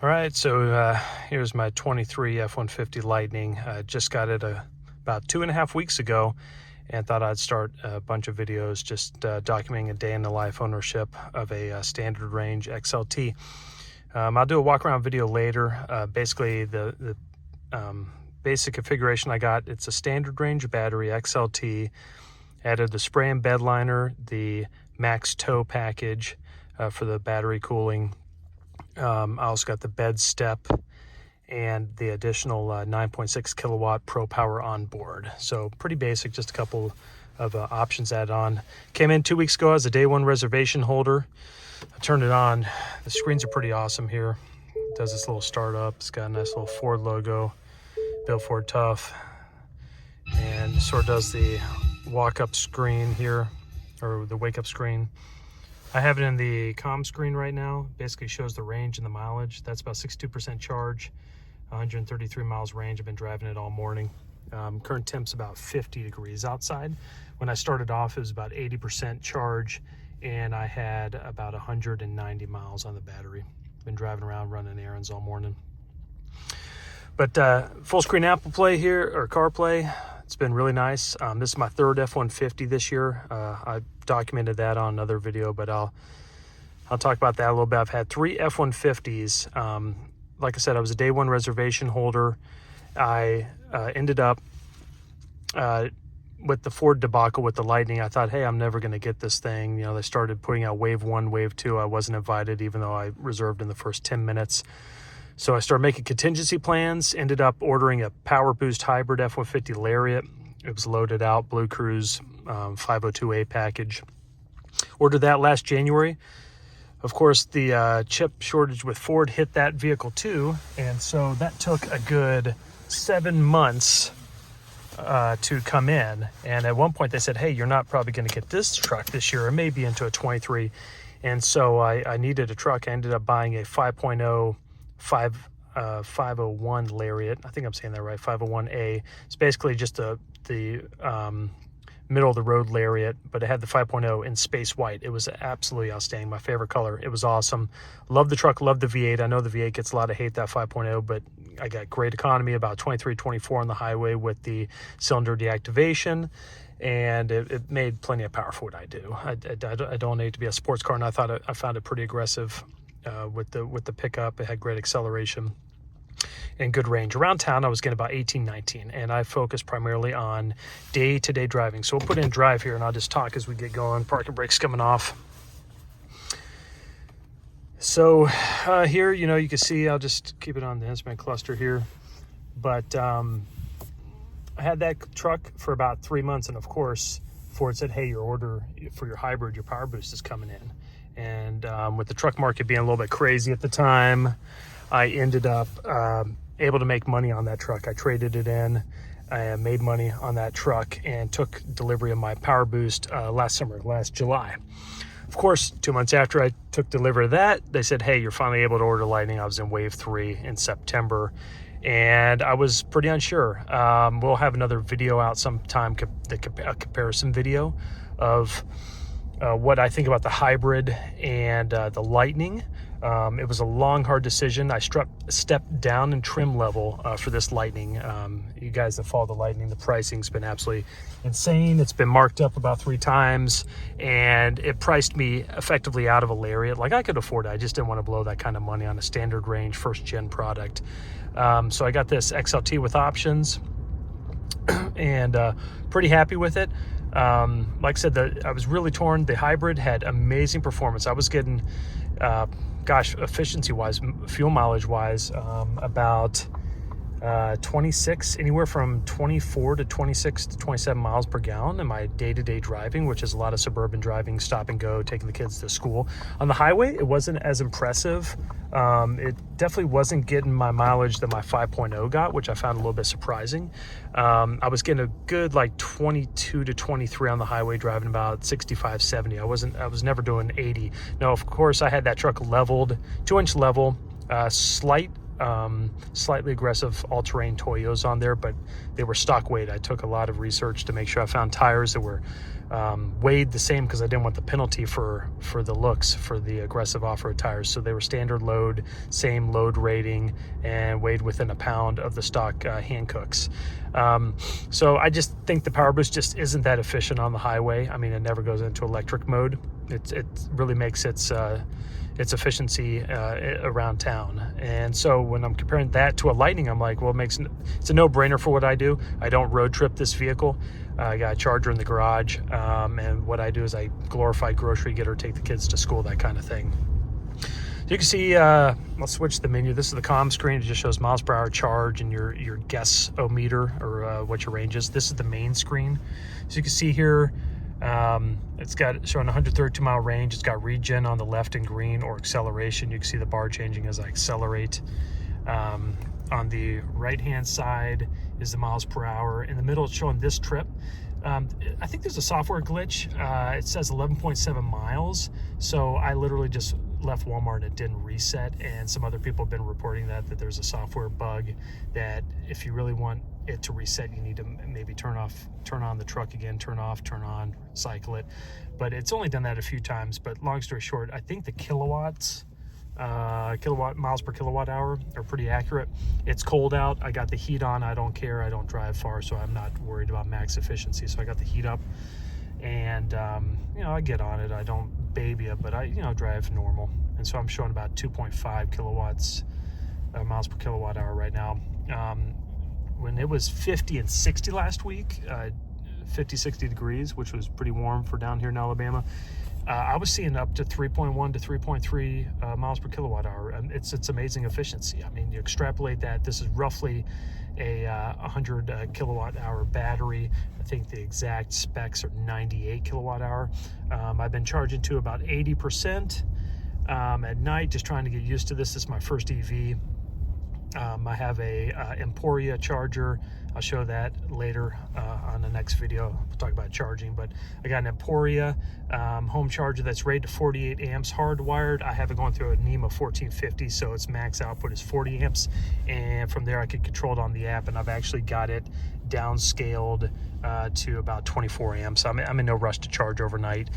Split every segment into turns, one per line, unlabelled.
All right, so here's my 23 F-150 Lightning. Just got it about 2.5 weeks ago and thought I'd start a bunch of videos just documenting a day in the life ownership of a standard range XLT. I'll do a walk around video later. Basically, the basic configuration I got, it's a standard range battery XLT, added the spray and bed liner, the max tow package for the battery cooling. I also got the bed step and the additional 9.6 kilowatt pro power on board. So pretty basic, just a couple of options added on. Came in 2 weeks ago as a day one reservation holder. I turned it on. The screens are pretty awesome here. It does this little startup. It's got a nice little Ford logo, Built Ford Tough, and sort of does the walk up screen here, or the wake up screen. I have it in the comm screen right now. Basically shows the range and the mileage. That's about 62% charge, 133 miles range. I've been driving it all morning. Current temp's about 50 degrees outside. When I started off, it was about 80% charge, and I had about 190 miles on the battery. Been driving around running errands all morning. But full screen Apple Play here, or CarPlay. It's been really nice. This is my third F-150 this year. I documented that on another video, but I'll talk about that a little bit. I've had 3 F-150s. Like I said, I was a day one reservation holder. I ended up with the Ford debacle with the Lightning. I thought, hey, I'm never going to get this thing. You know, they started putting out wave 1, wave 2. I wasn't invited, even though I reserved in the first 10 minutes. So I started making contingency plans, ended up ordering a Power Boost hybrid F-150 Lariat. It was loaded out, Blue Cruise 502A package. Ordered that last January. Of course, the chip shortage with Ford hit that vehicle too, and so that took a good 7 months to come in. And at one point they said, hey, you're not probably going to get this truck this year, or maybe into a 23. And so I needed a truck. I ended up buying a 5.0 501 Lariat. I think I'm saying that right, 501A. It's basically just the middle of the road Lariat, but it had the 5.0 in space white. It was absolutely outstanding. My favorite color. It was awesome. Love the truck, love the V8. I know the V8 gets a lot of hate, that 5.0, but I got great economy, about 23, 24 on the highway with the cylinder deactivation, and it made plenty of power for what I do. I don't need to be a sports car, and I found it pretty aggressive. With the pickup. It had great acceleration and good range. Around town, I was getting about 18, 19, and I focused primarily on day-to-day driving. So we'll put in drive here, and I'll just talk as we get going. Parking brake's coming off. So here, you know, you can see, I'll just keep it on the instrument cluster here. But I had that truck for about 3 months, and of course, Ford said, hey, your order for your hybrid, your Power Boost is coming in. And with the truck market being a little bit crazy at the time, I ended up able to make money on that truck. I traded it in, I made money on that truck, and took delivery of my Power Boost last July. Of course, 2 months after I took delivery of that, they said, hey, you're finally able to order Lightning. I was in wave 3 in September, and I was pretty unsure. We'll have another video out sometime, a comparison video of what I think about the hybrid and the Lightning. It was a long, hard decision. I stepped down in trim level for this Lightning. You guys that follow the Lightning, the pricing's been absolutely insane. It's been marked up about 3 times, and it priced me effectively out of a Lariat. Like, I could afford it. I just didn't want to blow that kind of money on a standard range, first gen product. So I got this XLT with options, and pretty happy with it. Like I said, I was really torn. The hybrid had amazing performance. I was getting, efficiency-wise, fuel mileage-wise, about 26, anywhere from 24 to 26 to 27 miles per gallon in my day-to-day driving, which is a lot of suburban driving, stop and go, taking the kids to school. On the highway, it wasn't as impressive. It definitely wasn't getting my mileage that my 5.0 got, which I found a little bit surprising. I was getting a good like 22 to 23 on the highway, driving about 65, 70. I was never doing 80. Now, of course, I had that truck leveled, 2-inch level, slightly aggressive all-terrain Toyos on there, but they were stock weight. I took a lot of research to make sure I found tires that were weighed the same because I didn't want the penalty for the looks for the aggressive off-road tires. So they were standard load, same load rating, and weighed within a pound of the stock Hancooks. So I just think the Power Boost just isn't that efficient on the highway. I mean, it never goes into electric mode. It really makes its efficiency around town. And so when I'm comparing that to a Lightning, I'm like, well, it's a no-brainer for what I do. I don't road trip this vehicle. I got a charger in the garage, and what I do is I glorify grocery getter, take the kids to school, that kind of thing. So you can see, let's switch the menu. This is the comm screen. It just shows miles per hour charge and your guess-o-meter, or what your range is. This is the main screen. So you can see here, it's got showing 132 mile range. It's got regen on the left in green, or acceleration. You can see the bar changing as I accelerate. On the right hand side is the miles per hour. In the middle, it's showing this trip. I think there's a software glitch. It says 11.7 miles. So I literally just left Walmart and it didn't reset. And some other people have been reporting that there's a software bug, that if you really want it to reset, you need to maybe turn on the truck again, turn off, turn on, cycle it. But it's only done that a few times. But long story short, I think the kilowatt miles per kilowatt hour are pretty accurate. It's cold out. I got the heat on. I don't care. I don't drive far, so I'm not worried about max efficiency. So I got the heat up, and I get on it. I don't baby it, but I drive normal. And so I'm showing about 2.5 kilowatts miles per kilowatt hour right now. When it was 50 and 60 last week, 50, 60 degrees, which was pretty warm for down here in Alabama, I was seeing up to 3.1 to 3.3 miles per kilowatt hour. And it's amazing efficiency. I mean, you extrapolate that. This is roughly a 100 kilowatt hour battery. I think the exact specs are 98 kilowatt hour. I've been charging to about 80% at night, just trying to get used to this. This is my first EV. I have a Emporia charger. I'll show that later on the next video. We'll talk about charging, but I got an Emporia home charger that's rated to 48 amps hardwired. I have it going through a NEMA 1450, so its max output is 40 amps, and from there I can control it on the app, and I've actually got it downscaled to about 24 amps. I'm in no rush to charge overnight.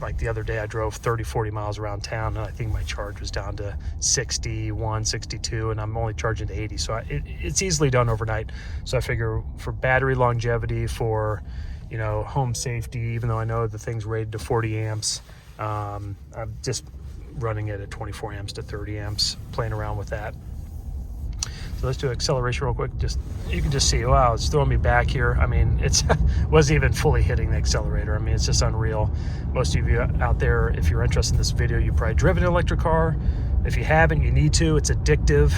Like the other day, I drove 30-40 miles around town, and I think my charge was down to 61, 62, and I'm only charging to 80. So it's easily done overnight. So I figure for battery longevity, for home safety, even though I know the thing's rated to 40 amps, I'm just running it at 24 amps to 30 amps, playing around with that. So let's do acceleration real quick. You can just see, wow, it's throwing me back here. I mean, it's wasn't even fully hitting the accelerator. I mean, it's just unreal. Most of you out there, if you're interested in this video, you've probably driven an electric car. If you haven't, you need to. It's addictive.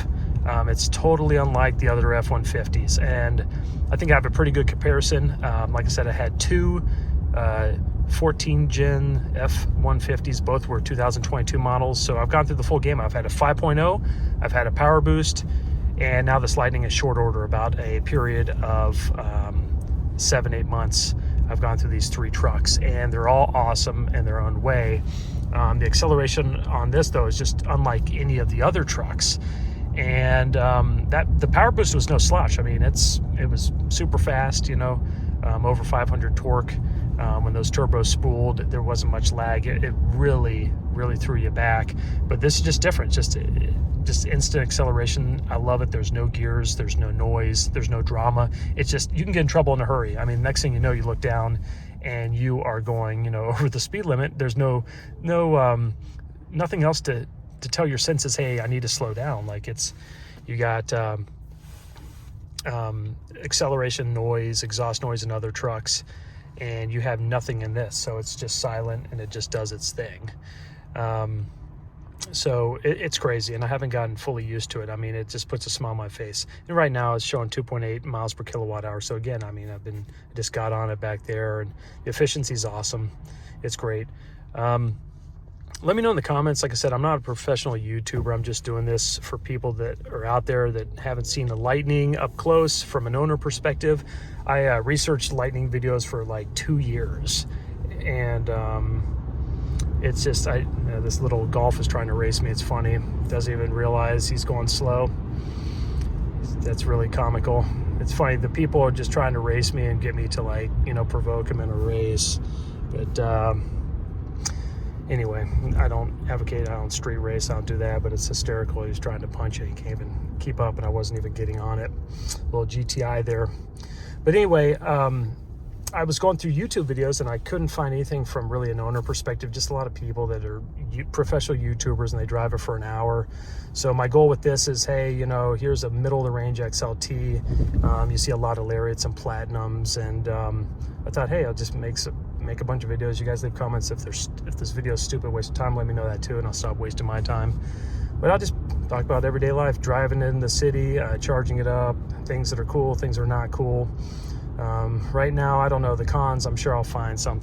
It's totally unlike the other F-150s. And I think I have a pretty good comparison. Like I said, I had two 14 gen F-150s. Both were 2022 models. So I've gone through the full game. I've had a 5.0, I've had a Power Boost, and now this Lightning is short order, about a period of 7-8 months. I've gone through these three trucks, and they're all awesome in their own way. The acceleration on this, though, is just unlike any of the other trucks. And the Power Boost was no slouch. I mean, it was super fast, over 500 torque. When those turbos spooled, there wasn't much lag. It really, really threw you back. But this is just different. Just instant acceleration. I love it. There's no gears, there's no noise, there's no drama. It's just, you can get in trouble in a hurry. I mean, next thing you know, you look down and you are going, over the speed limit. There's nothing else to tell your senses, hey, I need to slow down. Like you got acceleration noise, exhaust noise in other trucks, and you have nothing in this. So it's just silent and it just does its thing. So it's crazy, and I haven't gotten fully used to it. I mean, it just puts a smile on my face. And right now it's showing 2.8 miles per kilowatt hour. So again, I mean, I just got on it back there, and the efficiency is awesome. It's great. Let me know in the comments. Like I said, I'm not a professional YouTuber. I'm just doing this for people that are out there that haven't seen the Lightning up close from an owner perspective. I researched Lightning videos for like 2 years, and it's just, this little Golf is trying to race me. It's funny. Doesn't even realize he's going slow. That's really comical. it's funny, the people are just trying to race me and get me to, like, you know, provoke them in a race. But anyway, I don't advocate, I don't street race, I don't do that, but it's hysterical. He was trying to punch it, he can't even keep up, and I wasn't even getting on it. A little GTI there. But anyway, I was going through YouTube videos and I couldn't find anything from really an owner perspective, just a lot of people that are professional YouTubers and they drive it for an hour. So my goal with this is, hey, you know, here's a middle of the range XLT. You see a lot of Lariats and Platinums, and I thought, hey, I'll just make a bunch of videos. You guys leave comments if this video is stupid, waste of time, let me know that too, and I'll stop wasting my time. But I'll just talk about everyday life, driving in the city, charging it up, things that are cool, things that are not cool. Right now, I don't know the cons. I'm sure I'll find something.